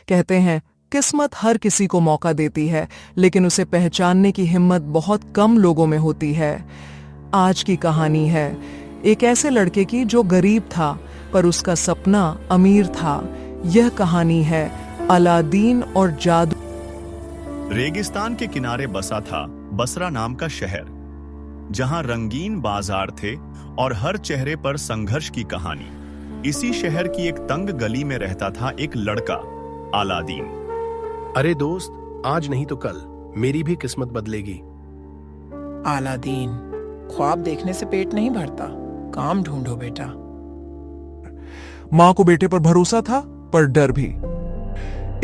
कहते हैं किस्मत हर किसी को मौका देती है, लेकिन उसे पहचानने की हिम्मत बहुत कम लोगों में होती है। आज की कहानी है एक ऐसे लड़के की जो गरीब था पर उसका सपना अमीर था। यह कहानी है अलादीन और जादू। रेगिस्तान के किनारे बसा था बसरा नाम का शहर, जहां रंगीन बाजार थे और हर चेहरे पर संघर्ष की कहानी। इसी शहर की एक तंग गली में रहता था एक लड़का, अलादीन। अरे दोस्त, आज नहीं तो कल मेरी भी किस्मत बदलेगी। अलादीन, ख्वाब देखने से पेट नहीं भरता, काम ढूंढो बेटा। मां को बेटे पर भरोसा था पर डर भी।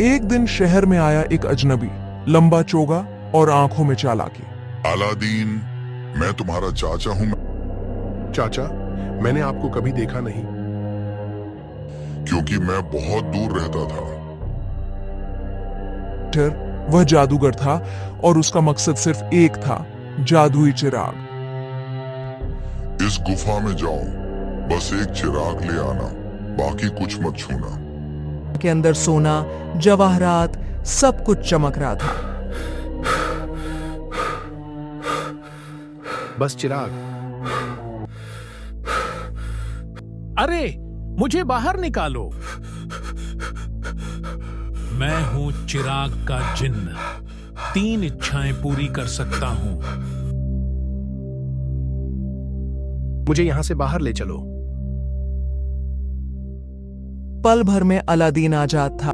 एक दिन शहर में आया एक अजनबी, लंबा चोगा और आंखों में चालाकी। अलादीन, मैं तुम्हारा चाचा हूं। चाचा, मैंने आपको कभी देखा नहीं। क्योंकि मैं बहुत दूर रहता था। वह जादूगर था और उसका मकसद सिर्फ एक था, जादुई चिराग। इस गुफा में जाओ, बस एक चिराग ले आना, बाकी कुछ मत छूना। के अंदर सोना, जवाहरात, सब कुछ चमक रहा था। बस चिराग। अरे, मुझे बाहर निकालो। मैं हूं चिराग का जिन्न, 3 इच्छाएं पूरी कर सकता हूं। मुझे यहां से बाहर ले चलो। पल भर में अलादीन आजाद था।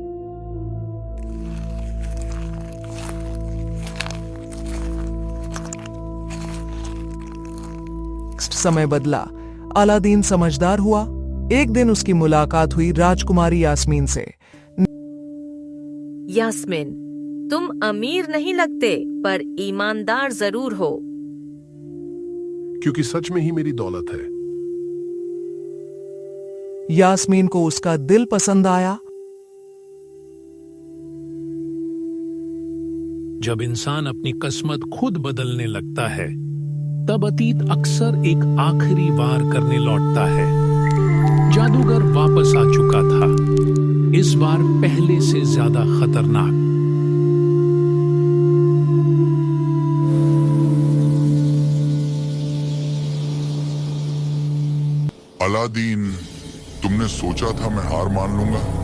समय बदला, अलादीन समझदार हुआ। एक दिन उसकी मुलाकात हुई राजकुमारी यास्मीन से। यास्मीन, तुम अमीर नहीं लगते पर ईमानदार जरूर हो। क्योंकि सच में ही मेरी दौलत है। यास्मीन को उसका दिल पसंद आया। जब इंसान अपनी किस्मत खुद बदलने लगता है, तब अतीत अक्सर एक आखिरी वार करने लौटता है। जादूगर वापस आ चुका था, इस बार पहले से ज्यादा खतरनाक। अलादीन, तुमने सोचा था मैं हार मान लूंगा?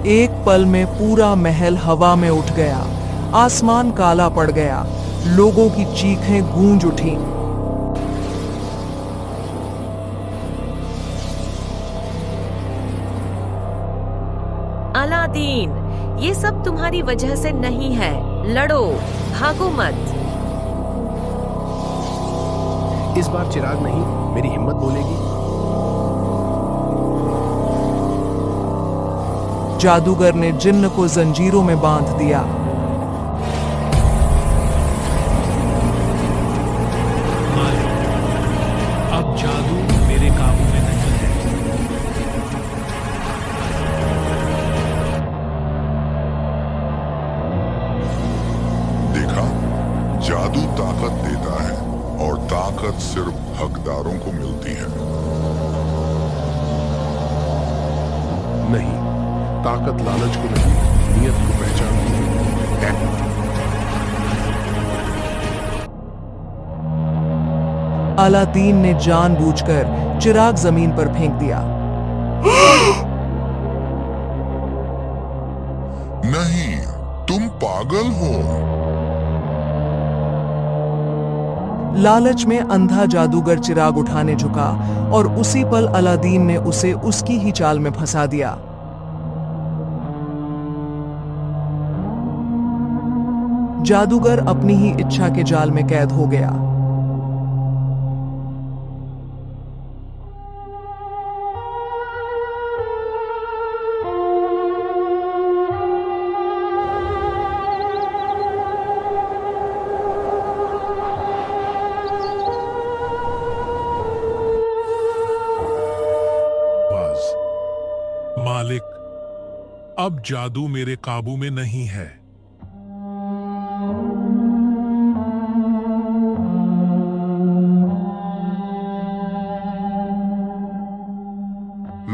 एक पल में पूरा महल हवा में उठ गया, आसमान काला पड़ गया, लोगों की चीखें गूंज उठी। अलादीन, ये सब तुम्हारी वजह से नहीं है, लड़ो, भागो मत। इस बार चिराग नहीं, मेरी हिम्मत बोलेगी। जादूगर ने जिन्न को जंजीरों में बांध दिया। अब जादू मेरे काबू में नहीं है। देखा, जादू ताकत देता है और ताकत सिर्फ हकदारों को मिलती है। नहीं, ताकत लालच को नहीं, नियत को पहचानती है। अलादीन ने जानबूझकर चिराग जमीन पर फेंक दिया। नहीं, तुम पागल हो। लालच में अंधा जादूगर चिराग उठाने झुका और उसी पल अलादीन ने उसे उसकी ही चाल में फंसा दिया। जादूगर अपनी ही इच्छा के जाल में कैद हो गया। मालिक, अब जादू मेरे काबू में नहीं है।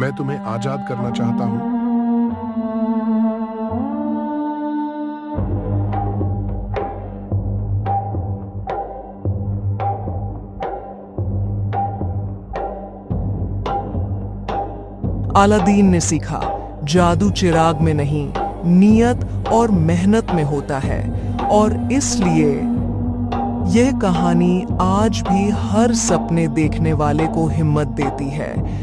मैं तुम्हें आजाद करना चाहता हूं। अलादीन ने सीखा, जादू चिराग में नहीं, नियत और मेहनत में होता है। और इसलिए यह कहानी आज भी हर सपने देखने वाले को हिम्मत देती है।